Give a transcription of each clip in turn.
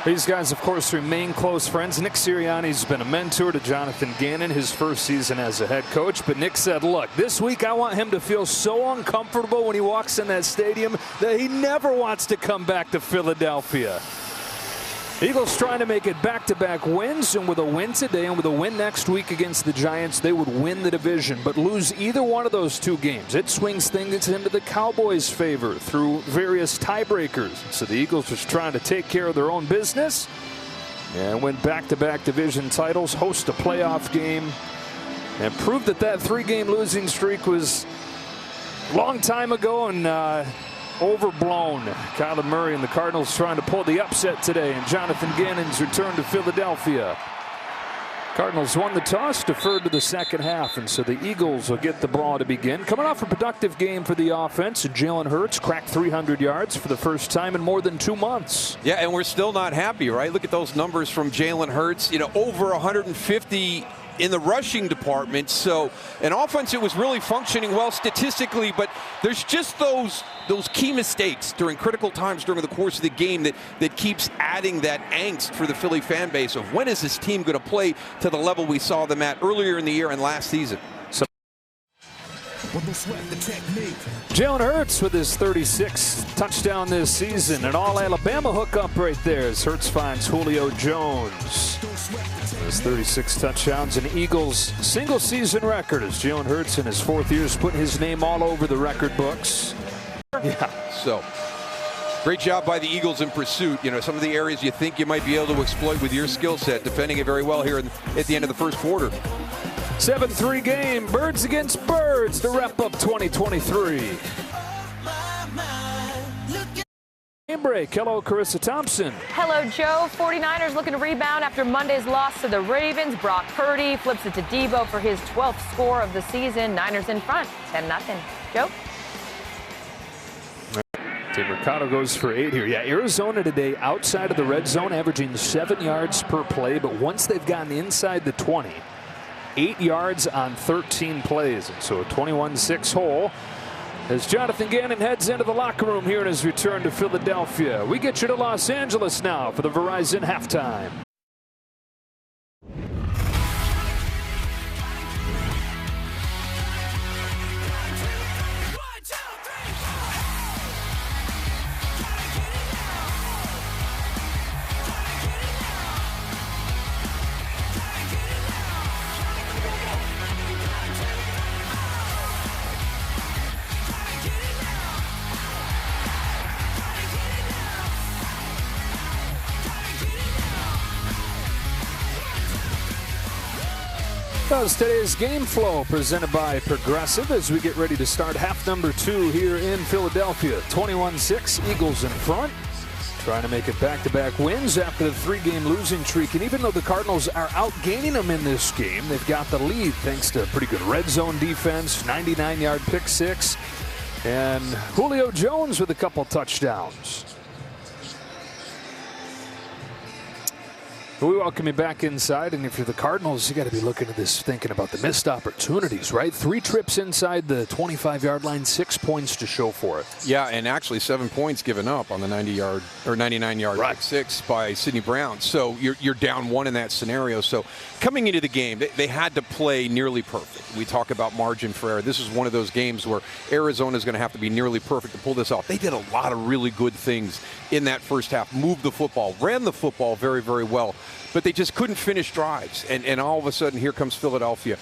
These guys, of course, remain close friends. Nick Sirianni's been a mentor to Jonathan Gannon his first season as a head coach. But Nick said, look, this week I want him to feel so uncomfortable when he walks in that stadium that he never wants to come back to Philadelphia. Eagles trying to make it back-to-back wins, and with a win today and with a win next week against the Giants, they would win the division. But lose either one of those two games, it swings things into the Cowboys' favor through various tiebreakers. So the Eagles just trying to take care of their own business and win back-to-back division titles, host a playoff game, and prove that that three-game losing streak was a long time ago and overblown. Kyler Murray and the Cardinals trying to pull the upset today, and Jonathan Gannon's return to Philadelphia. Cardinals won the toss, deferred to the second half, and so the Eagles will get the ball to begin. Coming off a productive game for the offense, Jalen Hurts cracked 300 yards for the first time in more than 2 months. Yeah, and we're still not happy, right? Look at those numbers from Jalen Hurts. You know, over 150 in the rushing department. So an offense that was really functioning well statistically, but there's just those key mistakes during critical times during the course of the game that keeps adding that angst for the Philly fan base of when is this team going to play to the level we saw them at earlier in the year and last season. Jalen Hurts with his 36th touchdown this season. An all-Alabama hookup right there as Hurts finds Julio Jones. His 36 touchdowns, an Eagles single-season record as Jalen Hurts in his 4th year has put his name all over the record books. Yeah, so great job by the Eagles in pursuit. You know, some of the areas you think you might be able to exploit with your skill set, defending it very well here at the end of the first quarter. 7-3 game, Birds against Birds to wrap up 2023. Game break. Hello, Carissa Thompson. Hello, Joe. 49ers looking to rebound after Monday's loss to the Ravens. Brock Purdy flips it to Debo for his 12th score of the season. Niners in front, 10-0. Joe? Mercado goes for 8 here. Yeah, Arizona today outside of the red zone, averaging 7 yards per play. But once they've gotten inside the 20, 8 yards on 13 plays. And so a 21-6 hole as Jonathan Gannon heads into the locker room here in his return to Philadelphia. We get you to Los Angeles now for the Verizon halftime. Does today's game flow presented by Progressive as we get ready to start half number 2 here in Philadelphia. 21-6, Eagles in front, trying to make it back-to-back wins after the 3-game losing streak. And even though the Cardinals are outgaining them in this game, they've got the lead thanks to pretty good red zone defense, 99-yard pick six, and Julio Jones with a couple touchdowns. We welcome you back inside, and if you're the Cardinals, you got to be looking at this thinking about the missed opportunities, right? 3 trips inside the 25-yard line, 6 points to show for it. Yeah, and actually 7 points given up on the 90-yard or 99-yard pick six by Sidney Brown. So you're down 1 in that scenario. So coming into the game, they had to play nearly perfect. We talk about margin for error. This is one of those games where Arizona is going to have to be nearly perfect to pull this off. They did a lot of really good things in that first half. Moved the football, ran the football very, very well. But they just couldn't finish drives. And all of a sudden, here comes Philadelphia.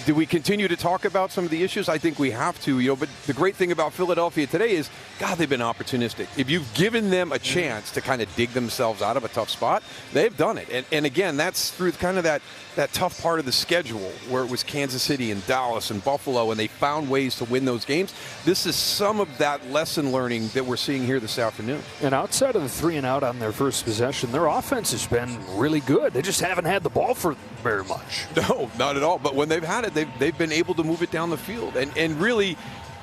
Do we continue to talk about some of the issues? I think we have to, you know, but the great thing about Philadelphia today is, God, they've been opportunistic. If you've given them a chance to kind of dig themselves out of a tough spot, they've done it. And again, that's through kind of that tough part of the schedule where it was Kansas City and Dallas and Buffalo, and they found ways to win those games. This is some of that lesson learning that we're seeing here this afternoon. And outside of the 3-and-out on their first possession, their offense has been really good. They just haven't had the ball for very much. No, not at all. But when they've had it, they've been able to move it down the field. And really,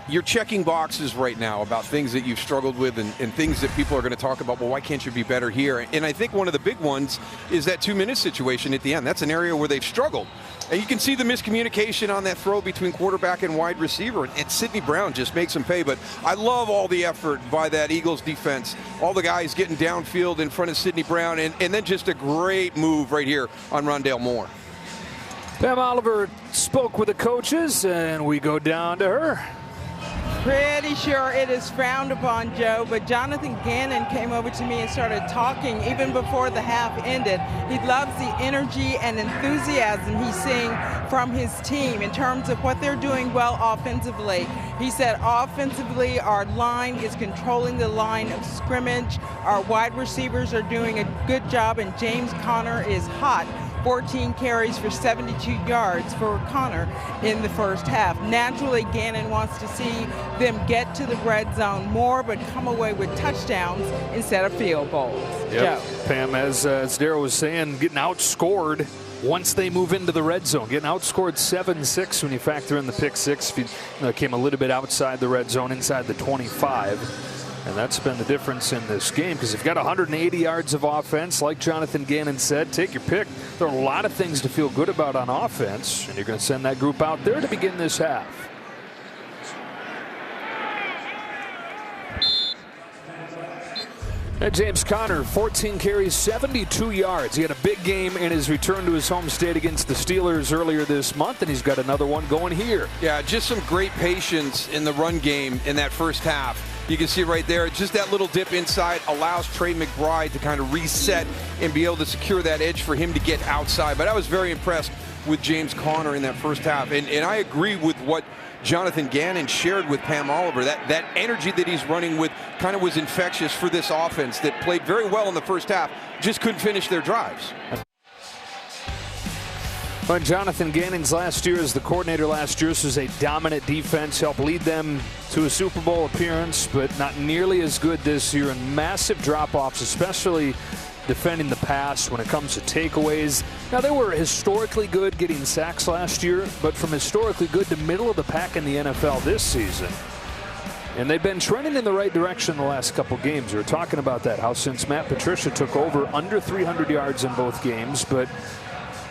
you're checking boxes right now about things that you've struggled with and things that people are going to talk about. Well, why can't you be better here? And I think one of the big ones is that 2-minute situation at the end. That's an area where they've struggled. And you can see the miscommunication on that throw between quarterback and wide receiver. And Sidney Brown just makes him pay. But I love all the effort by that Eagles defense. All the guys getting downfield in front of Sidney Brown. And then just a great move right here on Rondale Moore. Pam Oliver spoke with the coaches, and we go down to her. Pretty sure it is frowned upon, Joe, but Jonathan Gannon came over to me and started talking even before the half ended. He loves the energy and enthusiasm he's seeing from his team in terms of what they're doing well offensively. He said offensively our line is controlling the line of scrimmage. Our wide receivers are doing a good job, and James Conner is hot. 14 carries for 72 yards for Conner in the first half. Naturally, Gannon wants to see them get to the red zone more, but come away with touchdowns instead of field goals. Yep. Joe. Pam, as Darryl was saying, getting outscored once they move into the red zone. Getting outscored 7-6 when you factor in the pick six. Came a little bit outside the red zone, inside the 25. And that's been the difference in this game, because if you've got 180 yards of offense, like Jonathan Gannon said, take your pick. There are a lot of things to feel good about on offense, and you're going to send that group out there to begin this half. And James Conner, 14 carries, 72 yards. He had a big game in his return to his home state against the Steelers earlier this month, and he's got another one going here. Yeah, just some great patience in the run game in that first half. You can see right there, just that little dip inside allows Trey McBride to kind of reset and be able to secure that edge for him to get outside. But I was very impressed with James Conner in that first half. And I agree with what Jonathan Gannon shared with Pam Oliver. That energy that he's running with kind of was infectious for this offense that played very well in the first half, just couldn't finish their drives. But Jonathan Gannon's last year as the coordinator last year, this was a dominant defense, helped lead them to a Super Bowl appearance, but not nearly as good this year, and massive drop-offs, especially defending the pass when it comes to takeaways. Now, they were historically good getting sacks last year, but from historically good to middle of the pack in the NFL this season. And they've been trending in the right direction the last couple games. We were talking about that, how since Matt Patricia took over, under 300 yards in both games, but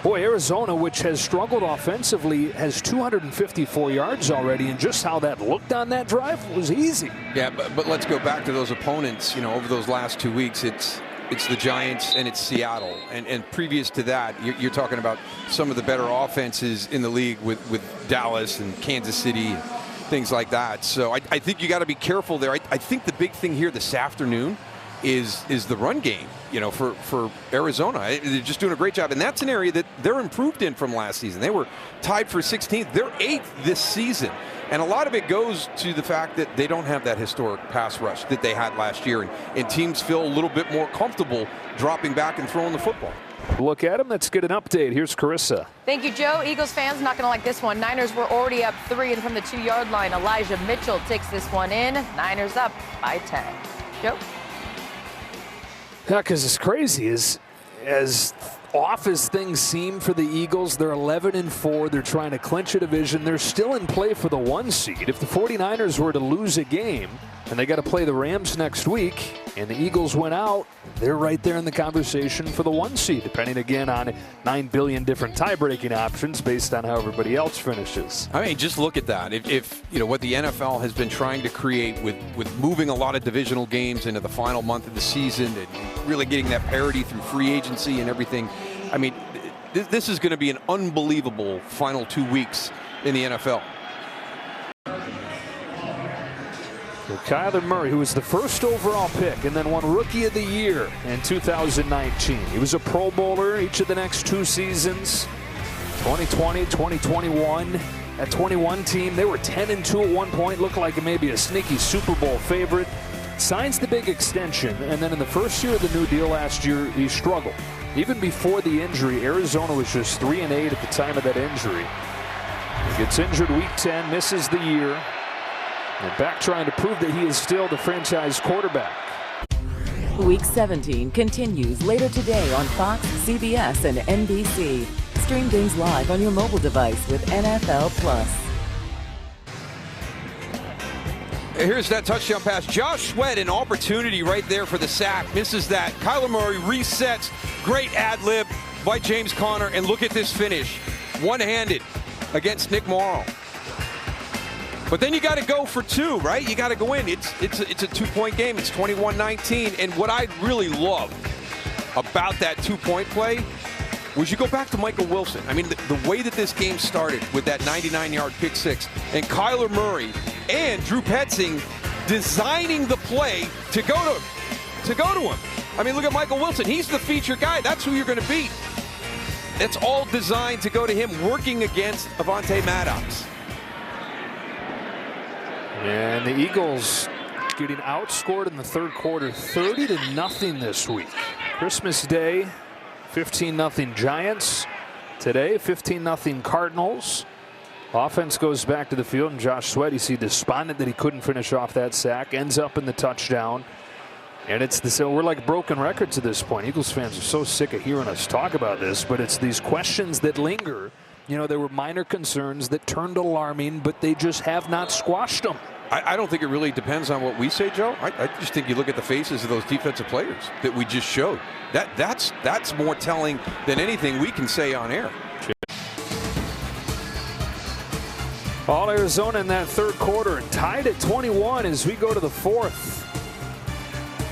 boy, Arizona, which has struggled offensively, has 254 yards already, and just how that looked on that drive was easy. Yeah, but let's go back to those opponents. You know, over those last 2 weeks, it's the Giants and it's Seattle. And previous to that, you're talking about some of the better offenses in the league with Dallas and Kansas City and things like that. So I think you got to be careful there. I think the big thing here this afternoon is the run game, you know, for Arizona. They're just doing a great job, and that's an area that they're improved in from last season. They were tied for 16th. They're 8th this season, and a lot of it goes to the fact that they don't have that historic pass rush that they had last year, and teams feel a little bit more comfortable dropping back and throwing the football. Look at them. Let's get an update. Here's Carissa. Thank you, Joe. Eagles fans not going to like this one. Niners were already up 3, and from the 2-yard line, Elijah Mitchell takes this one in. Niners up by 10. Joe? Yeah, because it's crazy. As off as things seem for the Eagles, they're 11-4. They're trying to clinch a division. They're still in play for the 1 seed. If the 49ers were to lose a game, and they got to play the Rams next week, and the Eagles went out, they're right there in the conversation for the 1 seed, depending again on 9 billion different tie-breaking options based on how everybody else finishes. I mean, just look at that. If you know what the NFL has been trying to create with moving a lot of divisional games into the final month of the season and really getting that parity through free agency and everything. I mean, this is going to be an unbelievable final 2 weeks in the NFL. Kyler Murray, who was the first overall pick and then won Rookie of the Year in 2019. He was a Pro Bowler each of the next 2 seasons, 2020, 2021. That 21 team, they were 10-2 at one point, looked like maybe a sneaky Super Bowl favorite. Signs the big extension, and then in the first year of the new deal last year, he struggled. Even before the injury, Arizona was just 3-8 at the time of that injury. He gets injured week 10, misses the year. And back trying to prove that he is still the franchise quarterback. Week 17 continues later today on Fox, CBS, and NBC. Stream games live on your mobile device with NFL Plus. Here's that touchdown pass. Josh Sweat, an opportunity right there for the sack. Misses that. Kyler Murray resets. Great ad-lib by James Conner. And look at this finish. one-handed against Nick Morrow. But then you got to go for two, right? You got to go in. It's a two-point game. It's 21-19. And what I really love about that two-point play was you go back to Michael Wilson. I mean, the way that this game started with that 99-yard pick six, and Kyler Murray and Drew Petzing designing the play to go to him. I mean, look at Michael Wilson. He's the feature guy. That's who you're going to beat. It's all designed to go to him, working against Avonte Maddox. And the Eagles getting outscored in the third quarter 30-0 this week. Christmas Day, 15-0 Giants. Today, 15-0 Cardinals. Offense goes back to the field, and Josh Sweat, you see despondent that he couldn't finish off that sack, ends up in the touchdown. And so we're like broken records at this point. Eagles fans are so sick of hearing us talk about this, but it's these questions that linger. You know, there were minor concerns that turned alarming, but they just have not squashed them. I don't think it really depends on what we say, Joe. I just think you look at the faces of those defensive players that we just showed. That's more telling than anything we can say on air. All Arizona in that third quarter and tied at 21 as we go to the fourth.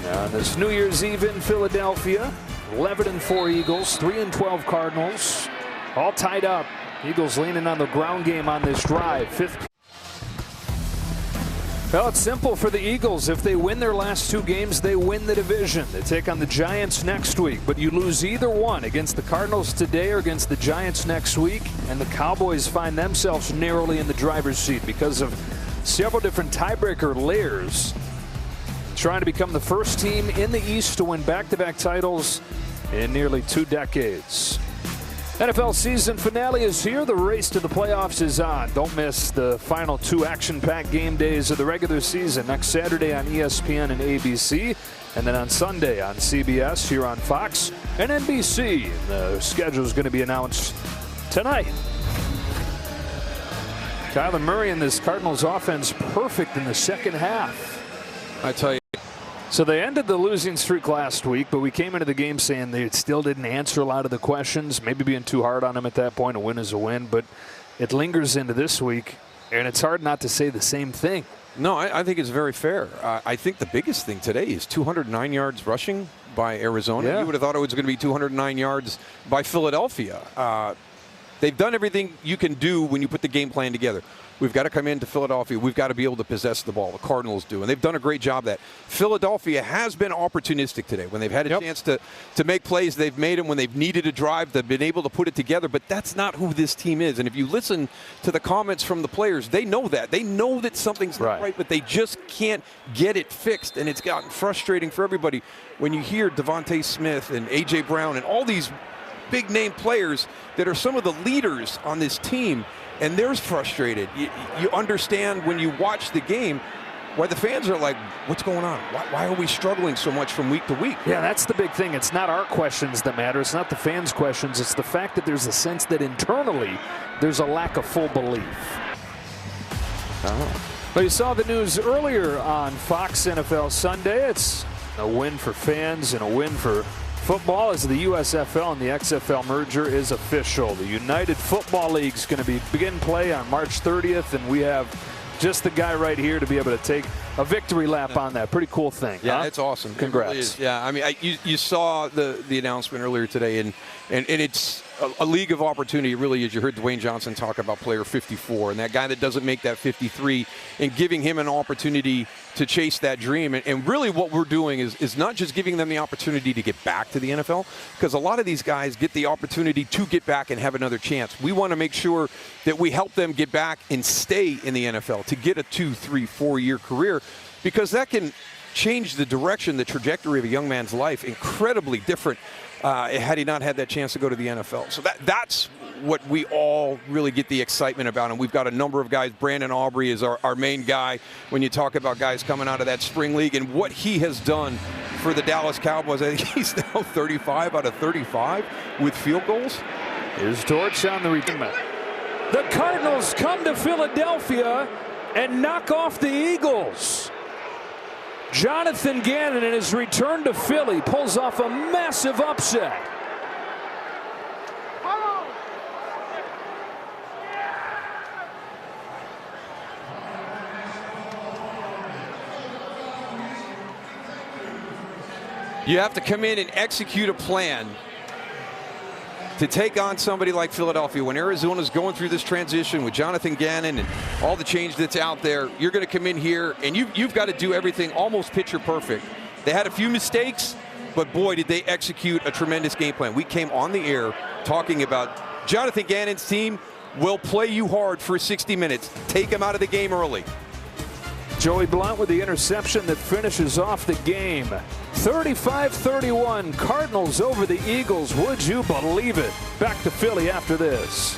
Now this New Year's Eve in Philadelphia, 11-4 Eagles, 3-12 Cardinals, all tied up. Eagles leaning on the ground game on this drive. Well, it's simple for the Eagles. If they win their last two games, they win the division. They take on the Giants next week, but you lose either one against the Cardinals today or against the Giants next week, and the Cowboys find themselves narrowly in the driver's seat because of several different tiebreaker layers, trying to become the first team in the East to win back-to-back titles in nearly 2 decades. NFL season finale is here. The race to the playoffs is on. Don't miss the final 2 action-packed game days of the regular season next Saturday on ESPN and ABC, and then on Sunday on CBS, here on Fox and NBC. The schedule is going to be announced tonight. Kyler Murray and this Cardinals offense perfect in the second half. I tell you. So they ended the losing streak last week, but we came into the game saying they still didn't answer a lot of the questions, maybe being too hard on them at that point. A win is a win, but it lingers into this week, and it's hard not to say the same thing. No, I think it's very fair. I think the biggest thing today is 209 yards rushing by Arizona. Yeah. You would have thought it was going to be 209 yards by Philadelphia. They've done everything you can do when you put the game plan together. We've got to come into Philadelphia. We've got to be able to possess the ball. The Cardinals do, and they've done a great job of that. Philadelphia has been opportunistic today. When they've had a chance to make plays, they've made them. When they've needed a drive, they've been able to put it together. But that's not who this team is. And if you listen to the comments from the players, they know that. They know that something's not right, but they just can't get it fixed. And it's gotten frustrating for everybody when you hear Devontae Smith and A.J. Brown and all these big-name players that are some of the leaders on this team, and they're frustrated. You understand when you watch the game why the fans are like, what's going on? Why are we struggling so much from week to week? Yeah, that's the big thing. It's not our questions that matter. It's not the fans' questions. It's the fact that there's a sense that internally there's a lack of full belief. Well, you saw the news earlier on Fox NFL Sunday. It's a win for fans and a win for football as the USFL and the XFL merger is official. The United Football League is going to begin play on March 30th, and we have just the guy right here to be able to take a victory lap on that. Pretty cool thing. Yeah, huh? it's awesome. Congrats. It really is. Yeah, I mean, you saw the announcement earlier today, and it's a league of opportunity, really, as you heard Dwayne Johnson talk about player 54, and that guy that doesn't make that 53, and giving him an opportunity to chase that dream. And really what we're doing is not just giving them the opportunity to get back to the NFL, because a lot of these guys get the opportunity to get back and have another chance. We want to make sure that we help them get back and stay in the NFL to get a 2, 3, 4-year career, because that can change the direction, the trajectory of a young man's life incredibly different had he not had that chance to go to the NFL. So that's what we all really get the excitement about. And we've got a number of guys. Brandon Aubrey is our main guy when you talk about guys coming out of that spring league and what he has done for the Dallas Cowboys. I think he's now 35 out of 35 with field goals. Here's Torch on the return. The Cardinals come to Philadelphia and knock off the Eagles. Jonathan Gannon in his return to Philly pulls off a massive upset. You have to come in and execute a plan to take on somebody like Philadelphia. When Arizona's going through this transition with Jonathan Gannon and all the change that's out there, you're going to come in here and you've got to do everything almost picture perfect. They had a few mistakes, but boy, did they execute a tremendous game plan. We came on the air talking about Jonathan Gannon's team will play you hard for 60 minutes. Take him out of the game early. Joey Blount with the interception that finishes off the game. 35-31, Cardinals over the Eagles. Would you believe it? Back to Philly after this.